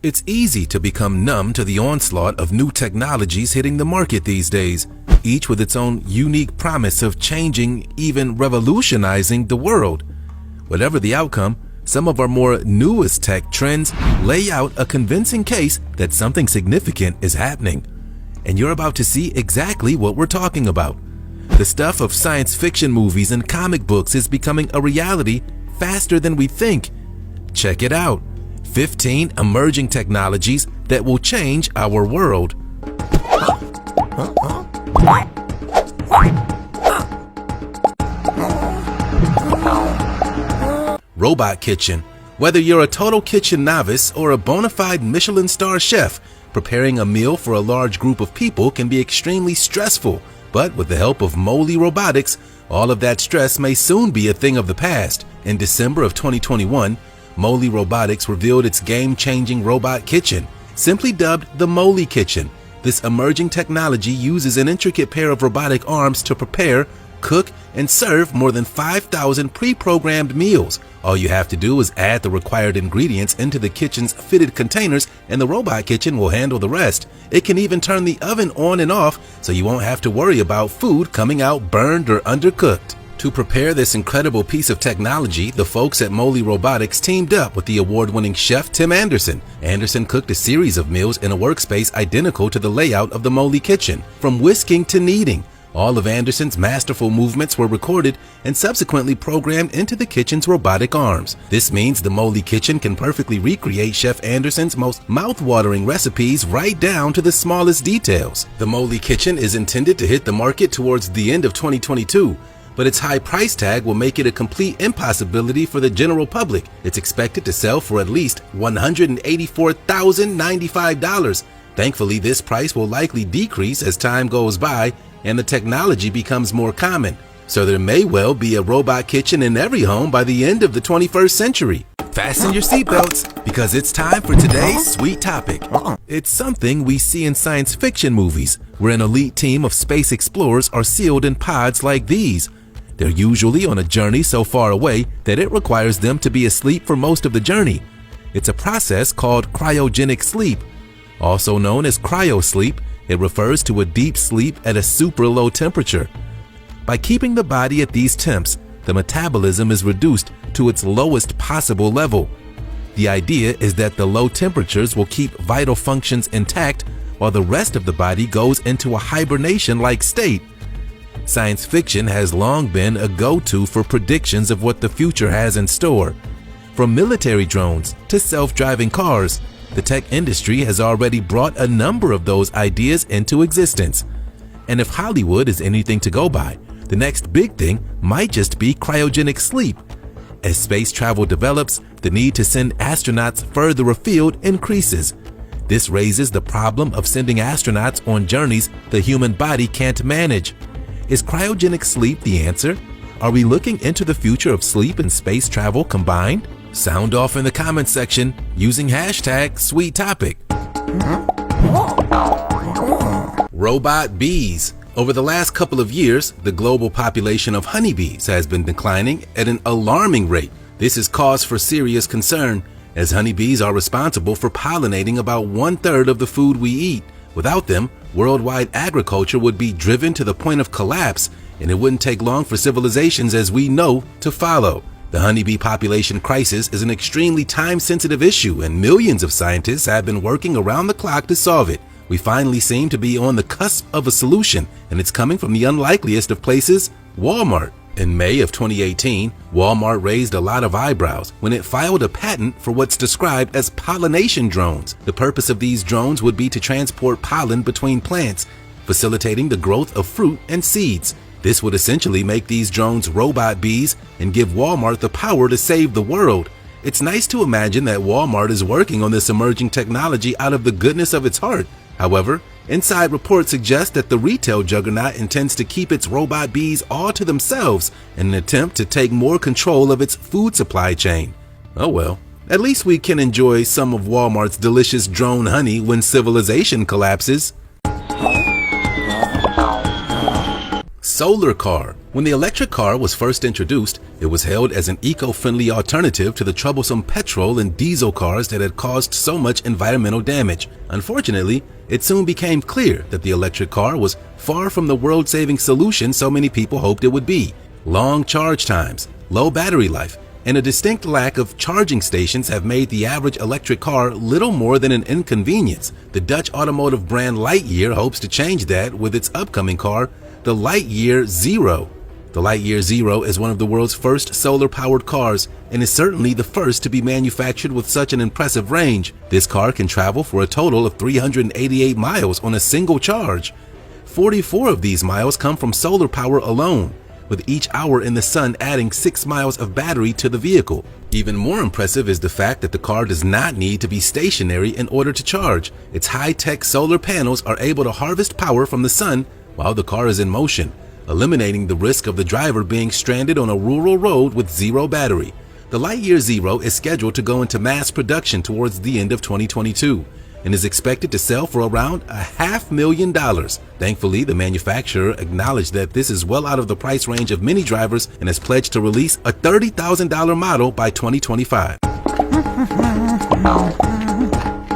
It's easy to become numb to the onslaught of new technologies hitting the market these days, each with its own unique promise of changing, even revolutionizing the world. Whatever the outcome, some of our more newest tech trends lay out a convincing case that something significant is happening. And you're about to see exactly what we're talking about. The stuff of science fiction movies and comic books is becoming a reality faster than we think. Check it out. 15 emerging technologies that will change our world. Robot kitchen. Whether you're a total kitchen novice or a bona fide Michelin star chef, preparing a meal for a large group of people can be extremely stressful. But with the help of Moley Robotics, all of that stress may soon be a thing of the past. In December of 2021, Moley Robotics revealed its game-changing robot kitchen, simply dubbed the Moley Kitchen. This emerging technology uses an intricate pair of robotic arms to prepare, cook, and serve more than 5,000 pre-programmed meals. All you have to do is add the required ingredients into the kitchen's fitted containers and the robot kitchen will handle the rest. It can even turn the oven on and off so you won't have to worry about food coming out burned or undercooked. To prepare this incredible piece of technology, the folks at Moley Robotics teamed up with the award-winning chef Tim Anderson. Anderson cooked a series of meals in a workspace identical to the layout of the Moley Kitchen, from whisking to kneading. All of Anderson's masterful movements were recorded and subsequently programmed into the kitchen's robotic arms. This means the Moley Kitchen can perfectly recreate Chef Anderson's most mouth-watering recipes right down to the smallest details. The Moley Kitchen is intended to hit the market towards the end of 2022. But its high price tag will make it a complete impossibility for the general public. It's expected to sell for at least $184,095. Thankfully, this price will likely decrease as time goes by and the technology becomes more common. So there may well be a robot kitchen in every home by the end of the 21st century. Fasten your seatbelts because it's time for today's sweet topic. It's something we see in science fiction movies, where an elite team of space explorers are sealed in pods like these. They're usually on a journey so far away that it requires them to be asleep for most of the journey. It's a process called cryogenic sleep. Also known as cryosleep, it refers to a deep sleep at a super low temperature. By keeping the body at these temps, the metabolism is reduced to its lowest possible level. The idea is that the low temperatures will keep vital functions intact while the rest of the body goes into a hibernation-like state. Science fiction has long been a go-to for predictions of what the future has in store. From military drones to self-driving cars, the tech industry has already brought a number of those ideas into existence. And if Hollywood is anything to go by, the next big thing might just be cryogenic sleep. As space travel develops, the need to send astronauts further afield increases. This raises the problem of sending astronauts on journeys the human body can't manage. Is cryogenic sleep the answer? Are we looking into the future of sleep and space travel combined? Sound off in the comments section using hashtag sweet topic. Robot bees. Over the last couple of years, the global population of honeybees has been declining at an alarming rate. This is cause for serious concern, as honeybees are responsible for pollinating about 1/3 of the food we eat. Without them, worldwide agriculture would be driven to the point of collapse, and it wouldn't take long for civilizations as we know to follow. The honeybee population crisis is an extremely time-sensitive issue, and millions of scientists have been working around the clock to solve it. We finally seem to be on the cusp of a solution, and it's coming from the unlikeliest of places, Walmart. In May of 2018, Walmart raised a lot of eyebrows when it filed a patent for what's described as pollination drones. The purpose of these drones would be to transport pollen between plants, facilitating the growth of fruit and seeds. This would essentially make these drones robot bees and give Walmart the power to save the world. It's nice to imagine that Walmart is working on this emerging technology out of the goodness of its heart. However, inside reports suggest that the retail juggernaut intends to keep its robot bees all to themselves in an attempt to take more control of its food supply chain. Oh well, at least we can enjoy some of Walmart's delicious drone honey when civilization collapses. solar car. When the electric car was first introduced, it was hailed as an eco-friendly alternative to the troublesome petrol and diesel cars that had caused so much environmental damage. Unfortunately, it soon became clear that the electric car was far from the world-saving solution so many people hoped it would be. Long charge times, low battery life, and a distinct lack of charging stations have made the average electric car little more than an inconvenience. The Dutch automotive brand Lightyear hopes to change that with its upcoming car, the Lightyear Zero. The Lightyear Zero is one of the world's first solar-powered cars and is certainly the first to be manufactured with such an impressive range. This car can travel for a total of 388 miles on a single charge. 44 of these miles come from solar power alone, with each hour in the sun adding 6 miles of battery to the vehicle. Even more impressive is the fact that the car does not need to be stationary in order to charge. Its high-tech solar panels are able to harvest power from the sun while the car is in motion, eliminating the risk of the driver being stranded on a rural road with zero battery. The Lightyear Zero is scheduled to go into mass production towards the end of 2022 and is expected to sell for around $500,000. Thankfully, the manufacturer acknowledged that this is well out of the price range of many drivers and has pledged to release a $30,000 model by 2025.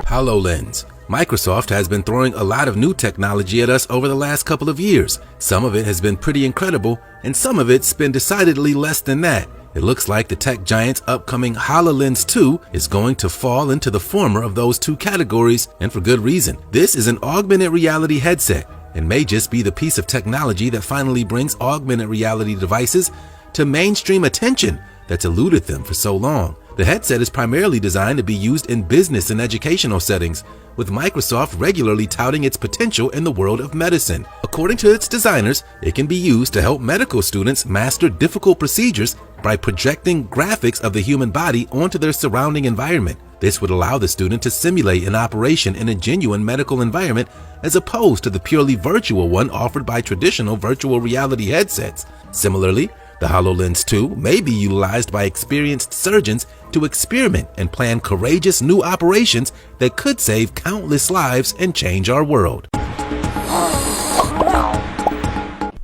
HoloLens. Microsoft has been throwing a lot of new technology at us over the last couple of years. Some of it has been pretty incredible, and some of it's been decidedly less than that. It looks like the tech giant's upcoming HoloLens 2 is going to fall into the former of those two categories, and for good reason. This is an augmented reality headset and may just be the piece of technology that finally brings augmented reality devices to mainstream attention that's eluded them for so long. The headset is primarily designed to be used in business and educational settings, with Microsoft regularly touting its potential in the world of medicine. According to its designers, it can be used to help medical students master difficult procedures by projecting graphics of the human body onto their surrounding environment. This would allow the student to simulate an operation in a genuine medical environment as opposed to the purely virtual one offered by traditional virtual reality headsets. Similarly, the HoloLens 2 may be utilized by experienced surgeons to experiment and plan courageous new operations that could save countless lives and change our world.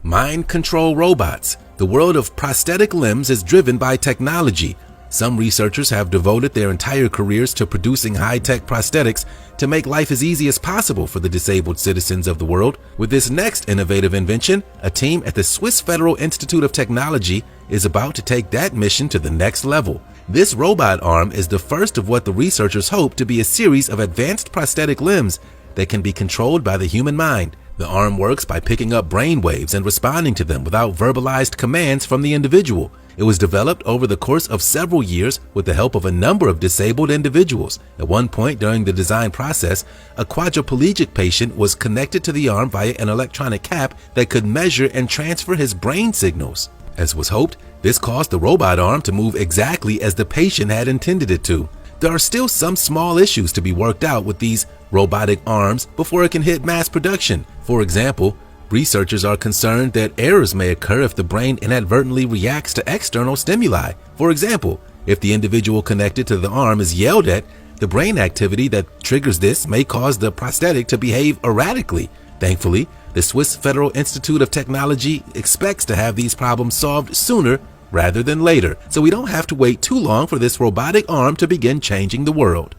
Mind control robots. The world of prosthetic limbs is driven by technology. Some researchers have devoted their entire careers to producing high-tech prosthetics to make life as easy as possible for the disabled citizens of the world. With this next innovative invention, a team at the Swiss Federal Institute of Technology is about to take that mission to the next level. This robot arm is the first of what the researchers hope to be a series of advanced prosthetic limbs that can be controlled by the human mind. The arm works by picking up brain waves and responding to them without verbalized commands from the individual. It was developed over the course of several years with the help of a number of disabled individuals. At one point during the design process, a quadriplegic patient was connected to the arm via an electronic cap that could measure and transfer his brain signals. As was hoped, this caused the robot arm to move exactly as the patient had intended it to. There are still some small issues to be worked out with these robotic arms before it can hit mass production. For example, researchers are concerned that errors may occur if the brain inadvertently reacts to external stimuli. For example, if the individual connected to the arm is yelled at, the brain activity that triggers this may cause the prosthetic to behave erratically. Thankfully, the Swiss Federal Institute of Technology expects to have these problems solved sooner rather than later, so we don't have to wait too long for this robotic arm to begin changing the world.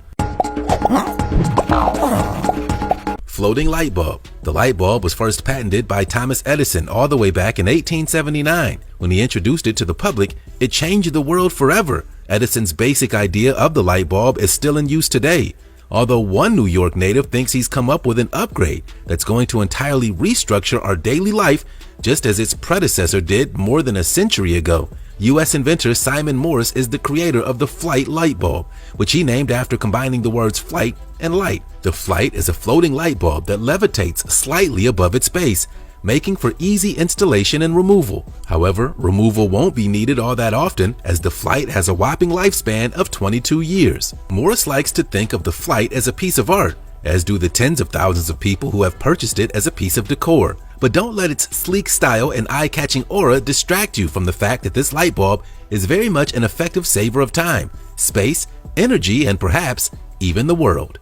Floating light bulb. The light bulb was first patented by Thomas Edison all the way back in 1879. When he introduced it to the public, it changed the world forever. Edison's basic idea of the light bulb is still in use today, although one New York native thinks he's come up with an upgrade that's going to entirely restructure our daily life, just as its predecessor did more than a century ago. U.S. inventor Simon Morse is the creator of the Flight light bulb, which he named after combining the words flight and light. The Flight is a floating light bulb that levitates slightly above its base, making for easy installation and removal. However, removal won't be needed all that often, as the Flight has a whopping lifespan of 22 years. Morse likes to think of the Flight as a piece of art, as do the tens of thousands of people who have purchased it as a piece of decor. But don't let its sleek style and eye-catching aura distract you from the fact that this light bulb is very much an effective saver of time, space, energy, and perhaps even the world.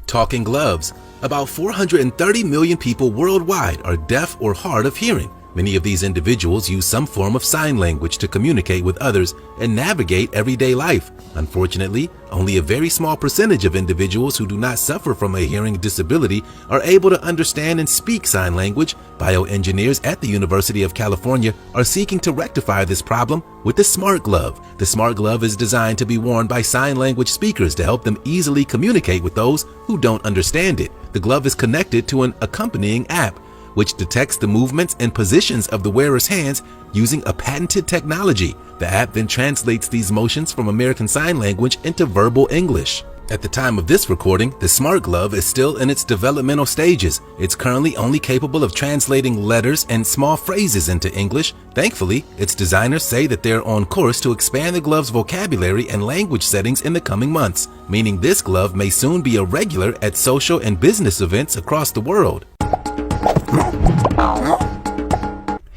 Talking gloves. About 430 million people worldwide are deaf or hard of hearing. Many of these individuals use some form of sign language to communicate with others and navigate everyday life. Unfortunately, only a very small percentage of individuals who do not suffer from a hearing disability are able to understand and speak sign language. Bioengineers at the University of California are seeking to rectify this problem with the Smart Glove. The Smart Glove is designed to be worn by sign language speakers to help them easily communicate with those who don't understand it. The glove is connected to an accompanying app, which detects the movements and positions of the wearer's hands using a patented technology. The app then translates these motions from American Sign Language into verbal English. At the time of this recording, the Smart Glove is still in its developmental stages. It's currently only capable of translating letters and small phrases into English. Thankfully, its designers say that they're on course to expand the glove's vocabulary and language settings in the coming months, meaning this glove may soon be a regular at social and business events across the world.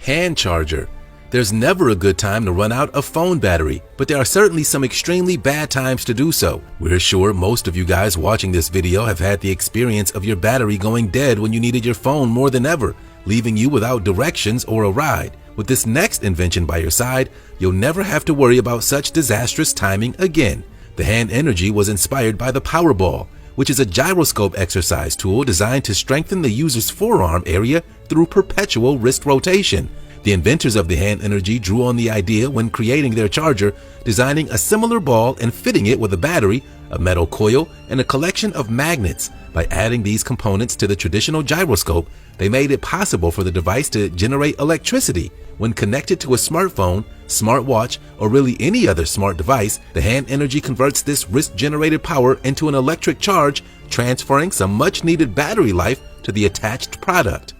Hand charger. There's never a good time to run out of phone battery, but there are certainly some extremely bad times to do so. We're sure most of you guys watching this video have had the experience of your battery going dead when you needed your phone more than ever, leaving you without directions or a ride. With this next invention by your side, you'll never have to worry about such disastrous timing again. The Hand Energy was inspired by the Powerball, which is a gyroscope exercise tool designed to strengthen the user's forearm area through perpetual wrist rotation. The inventors of the Hand Energy drew on the idea when creating their charger, designing a similar ball and fitting it with a battery, a metal coil, and a collection of magnets. By adding these components to the traditional gyroscope, they made it possible for the device to generate electricity. When connected to a smartphone, smartwatch, or really any other smart device, the Hand Energy converts this wrist-generated power into an electric charge, transferring some much-needed battery life to the attached product.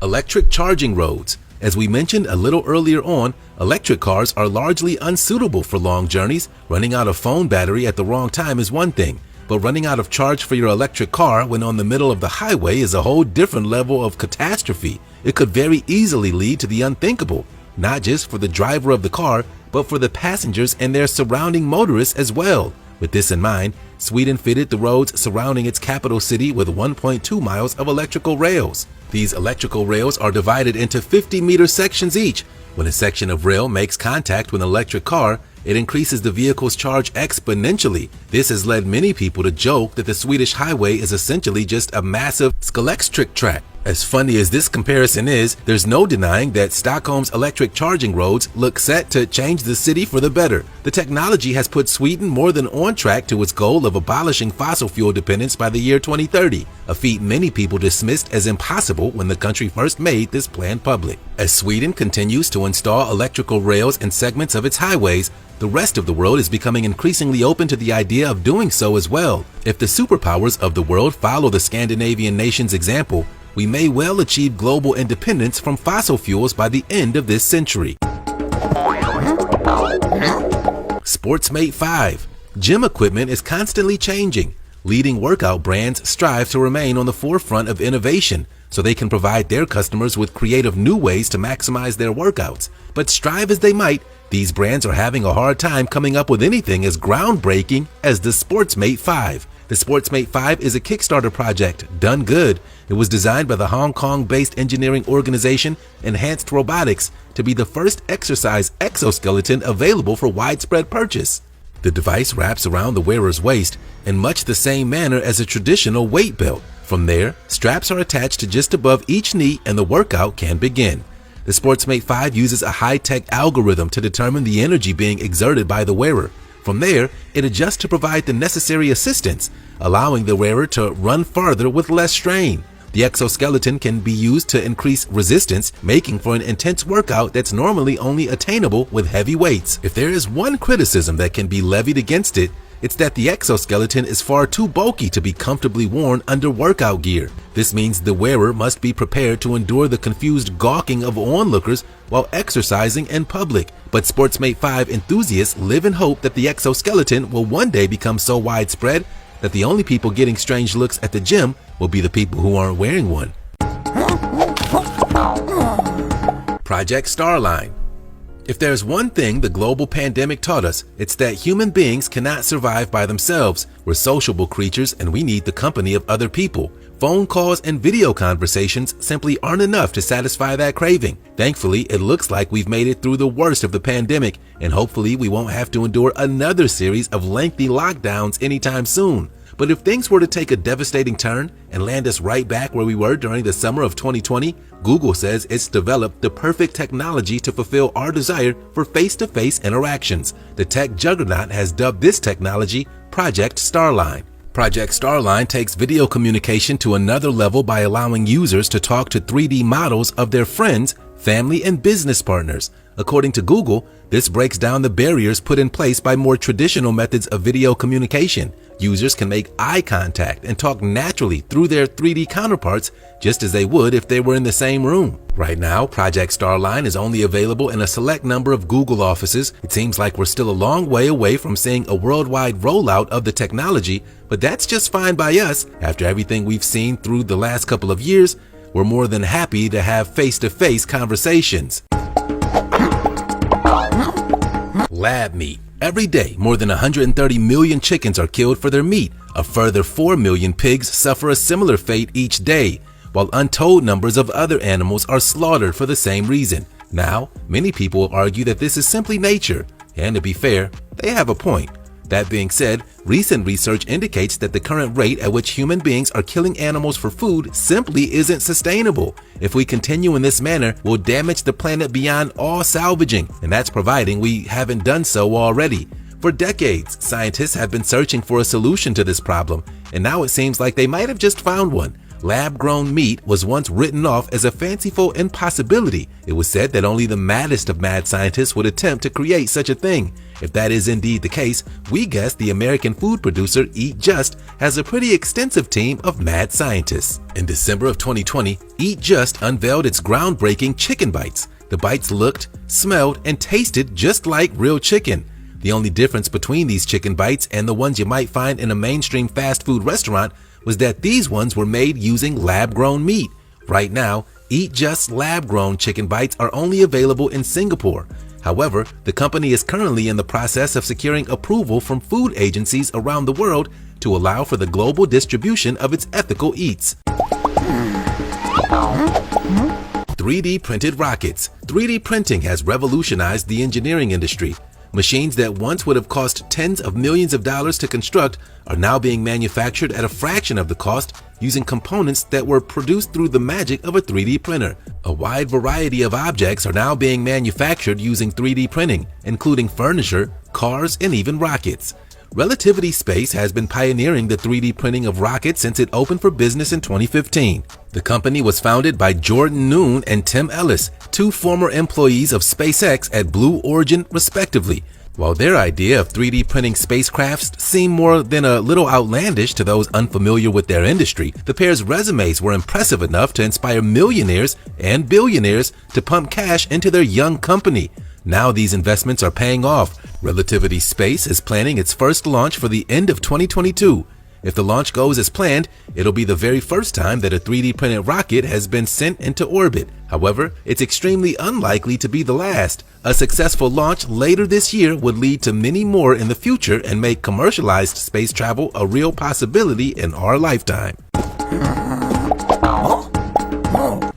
Electric charging roads. As we mentioned a little earlier on, electric cars are largely unsuitable for long journeys. Running out of phone battery at the wrong time is one thing, but running out of charge for your electric car when on the middle of the highway is a whole different level of catastrophe. It could very easily lead to the unthinkable, not just for the driver of the car, but for the passengers and their surrounding motorists as well. With this in mind, Sweden fitted the roads surrounding its capital city with 1.2 miles of electrical rails. These electrical rails are divided into 50-meter sections each. When a section of rail makes contact with an electric car, it increases the vehicle's charge exponentially. This has led many people to joke that the Swedish highway is essentially just a massive Skellextric track. As funny as this comparison is, there's no denying that Stockholm's electric charging roads look set to change the city for the better. The technology has put Sweden more than on track to its goal of abolishing fossil fuel dependence by the year 2030, a feat many people dismissed as impossible when the country first made this plan public. As Sweden continues to install electrical rails in segments of its highways, the rest of the world is becoming increasingly open to the idea of doing so as well. If the superpowers of the world follow the Scandinavian nation's example, we may well achieve global independence from fossil fuels by the end of this century. Sportsmate 5. Gym equipment is constantly changing. Leading workout brands strive to remain on the forefront of innovation so they can provide their customers with creative new ways to maximize their workouts. But strive as they might, these brands are having a hard time coming up with anything as groundbreaking as the Sportsmate 5. The Sportsmate 5 is a Kickstarter project done good. It was designed by the Hong Kong-based engineering organization Enhanced Robotics to be the first exercise exoskeleton available for widespread purchase. The device wraps around the wearer's waist in much the same manner as a traditional weight belt. From there, straps are attached to just above each knee and the workout can begin. The Sportsmate 5 uses a high-tech algorithm to determine the energy being exerted by the wearer. From there, it adjusts to provide the necessary assistance, allowing the wearer to run farther with less strain. The exoskeleton can be used to increase resistance, making for an intense workout that's normally only attainable with heavy weights. If there is one criticism that can be levied against it, it's that the exoskeleton is far too bulky to be comfortably worn under workout gear. This means the wearer must be prepared to endure the confused gawking of onlookers while exercising in public. But Sportsmate 5 enthusiasts live in hope that the exoskeleton will one day become so widespread that the only people getting strange looks at the gym will be the people who aren't wearing one. Project Starline. If there's one thing the global pandemic taught us, it's that human beings cannot survive by themselves. We're sociable creatures and we need the company of other people. Phone calls and video conversations simply aren't enough to satisfy that craving. Thankfully, it looks like we've made it through the worst of the pandemic, and hopefully we won't have to endure another series of lengthy lockdowns anytime soon. But if things were to take a devastating turn and land us right back where we were during the summer of 2020, Google says it's developed the perfect technology to fulfill our desire for face-to-face interactions. The tech juggernaut has dubbed this technology Project Starline. Project Starline takes video communication to another level by allowing users to talk to 3D models of their friends, family, and business partners. According to Google, this breaks down the barriers put in place by more traditional methods of video communication. Users can make eye contact and talk naturally through their 3D counterparts just as they would if they were in the same room. Right now, Project Starline is only available in a select number of Google offices. It seems like we're still a long way away from seeing a worldwide rollout of the technology, but that's just fine by us. After everything we've seen through the last couple of years, we're more than happy to have face-to-face conversations. Lab meat. Every day, more than 130 million chickens are killed for their meat. A further 4 million pigs suffer a similar fate each day, while untold numbers of other animals are slaughtered for the same reason. Now, many people argue that this is simply nature, and to be fair, they have a point. That being said, recent research indicates that the current rate at which human beings are killing animals for food simply isn't sustainable. If we continue in this manner, we'll damage the planet beyond all salvaging, and that's providing we haven't done so already. For decades, scientists have been searching for a solution to this problem, and now it seems like they might have just found one. Lab-grown meat was once written off as a fanciful impossibility. It was said that only the maddest of mad scientists would attempt to create such a thing. If that is indeed the case, we guess the American food producer Eat Just has a pretty extensive team of mad scientists. In December of 2020, Eat Just unveiled its groundbreaking chicken bites. The bites looked, smelled, and tasted just like real chicken. The only difference between these chicken bites and the ones you might find in a mainstream fast food restaurant was that these ones were made using lab-grown meat. Right now, Eat Just lab-grown chicken bites are only available in Singapore. However, the company is currently in the process of securing approval from food agencies around the world to allow for the global distribution of its ethical eats. 3D printed rockets. 3D printing has revolutionized the engineering industry. Machines that once would have cost tens of millions of dollars to construct are now being manufactured at a fraction of the cost using components that were produced through the magic of a 3D printer. A wide variety of objects are now being manufactured using 3D printing, including furniture, cars, and even rockets. Relativity Space has been pioneering the 3D printing of rockets since it opened for business in 2015. The company was founded by Jordan Noon and Tim Ellis, two former employees of SpaceX at Blue Origin, respectively. While their idea of 3D printing spacecrafts seemed more than a little outlandish to those unfamiliar with their industry, the pair's resumes were impressive enough to inspire millionaires and billionaires to pump cash into their young company. Now these investments are paying off. Relativity Space is planning its first launch for the end of 2022. If the launch goes as planned, it'll be the very first time that a 3D printed rocket has been sent into orbit. However, it's extremely unlikely to be the last. A successful launch later this year would lead to many more in the future and make commercialized space travel a real possibility in our lifetime.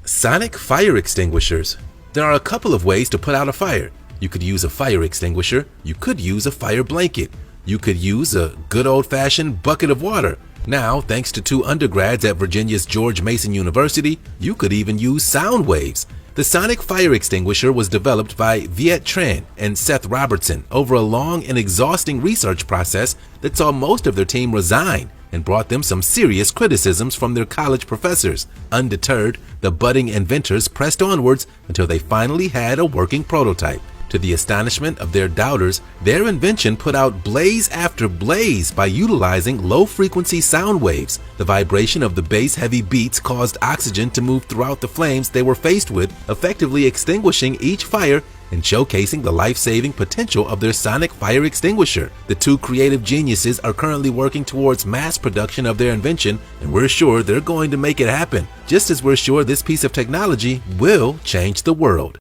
Sonic fire extinguishers. There are a couple of ways to put out a fire. You could use a fire extinguisher, you could use a fire blanket, you could use a good old-fashioned bucket of water. Now, thanks to two undergrads at Virginia's George Mason University, you could even use sound waves. The Sonic fire extinguisher was developed by Viet Tran and Seth Robertson over a long and exhausting research process that saw most of their team resign and brought them some serious criticisms from their college professors. Undeterred, the budding inventors pressed onwards until they finally had a working prototype. To the astonishment of their doubters, their invention put out blaze after blaze by utilizing low-frequency sound waves. The vibration of the bass-heavy beats caused oxygen to move throughout the flames they were faced with, effectively extinguishing each fire and showcasing the life-saving potential of their Sonic fire extinguisher. The two creative geniuses are currently working towards mass production of their invention, and we're sure they're going to make it happen, just as we're sure this piece of technology will change the world.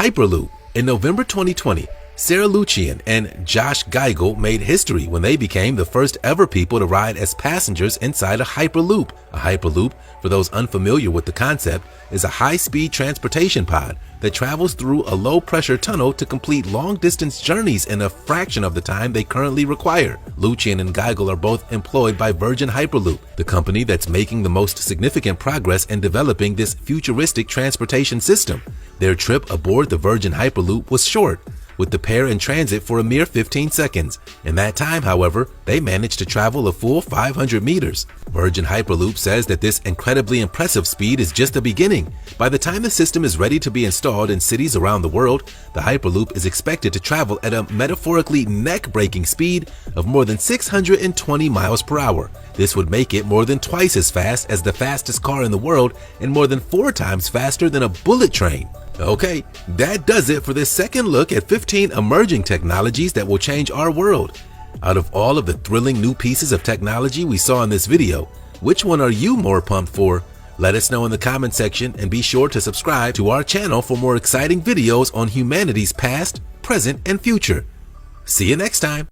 Hyperloop. In November 2020, Sarah Lucian and Josh Geigel made history when they became the first ever people to ride as passengers inside a Hyperloop. A Hyperloop, for those unfamiliar with the concept, is a high-speed transportation pod that travels through a low-pressure tunnel to complete long-distance journeys in a fraction of the time they currently require. Lucian and Geigel are both employed by Virgin Hyperloop, the company that's making the most significant progress in developing this futuristic transportation system. Their trip aboard the Virgin Hyperloop was short, with the pair in transit for a mere 15 seconds. In that time, however, they managed to travel a full 500 meters. Virgin Hyperloop says that this incredibly impressive speed is just the beginning. By the time the system is ready to be installed in cities around the world, the Hyperloop is expected to travel at a metaphorically neck-breaking speed of more than 620 miles per hour. This would make it more than twice as fast as the fastest car in the world and more than 4 times faster than a bullet train. Okay, that does it for this second look at 15 emerging technologies that will change our world. Out of all of the thrilling new pieces of technology we saw in this video, which one are you more pumped for? Let us know in the comment section, and be sure to subscribe to our channel for more exciting videos on humanity's past, present, and future. See you next time.